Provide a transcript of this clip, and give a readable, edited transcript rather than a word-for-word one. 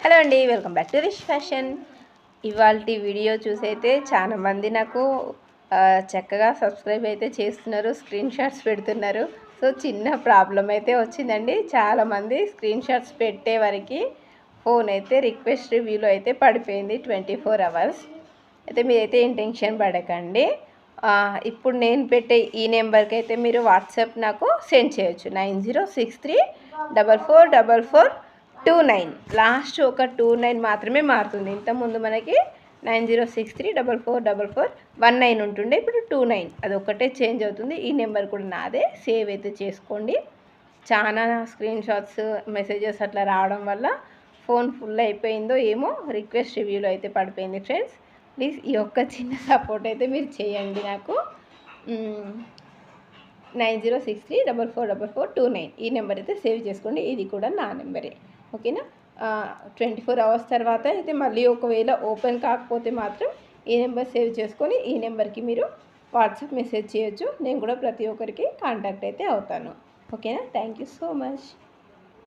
Hello అండి, welcome back to రిష్ fashion. ఇవాల్టి video చూసైతే చాలా మంది నాకు చక్కగా సబ్స్క్రైబ్ అయితే చేస్తున్నారు, స్క్రీన్ షాట్స్ పెడుతున్నారు. సో చిన్న ప్రాబ్లం అయితే వచ్చిందండి. చాలామంది స్క్రీన్ షాట్స్ పెట్టే వరకు ఫోన్ అయితే రిక్వెస్ట్ రివ్యూలో అయితే పడిపోయింది 24 అవర్స్. అయితే మీరైతే ఏం టెన్షన్ పడకండి. ఇప్పుడు నేను పెట్టే ఈ నెంబర్కి అయితే మీరు వాట్సాప్ నాకు సెండ్ చేయొచ్చు. 9063444429. లాస్ట్ ఒక 29 మాత్రమే మారుతుంది. ఇంతకుముందు మనకి 9063444419 ఉంటుండే, ఇప్పుడు 29. అది ఒక్కటే చేంజ్ అవుతుంది. ఈ నెంబర్ కూడా నాదే, సేవ్ అయితే చేసుకోండి. చాలా స్క్రీన్ షాట్స్ మెసేజెస్ అట్లా రావడం వల్ల ఫోన్ ఫుల్ అయిపోయిందో ఏమో, రిక్వెస్ట్ రివ్యూలో అయితే పడిపోయింది ఫ్రెండ్స్. ప్లీజ్ ఈ ఒక్క చిన్న సపోర్ట్ అయితే మీరు చేయండి నాకు. 9063444429 ఈ నెంబర్ అయితే సేవ్ చేసుకోండి. ఇది కూడా నా నెంబరే, ఓకేనా. 24 అవర్స్ తర్వాత అయితే మళ్ళీ ఒకవేళ ఓపెన్ కాకపోతే మాత్రం ఈ నెంబర్ సేవ్ చేసుకొని ఈ నెంబర్కి మీరు వాట్సాప్ మెసేజ్ చేయొచ్చు. నేను కూడా ప్రతి ఒక్కరికి కాంటాక్ట్ అయితే అవుతాను, ఓకేనా. Thank you so much.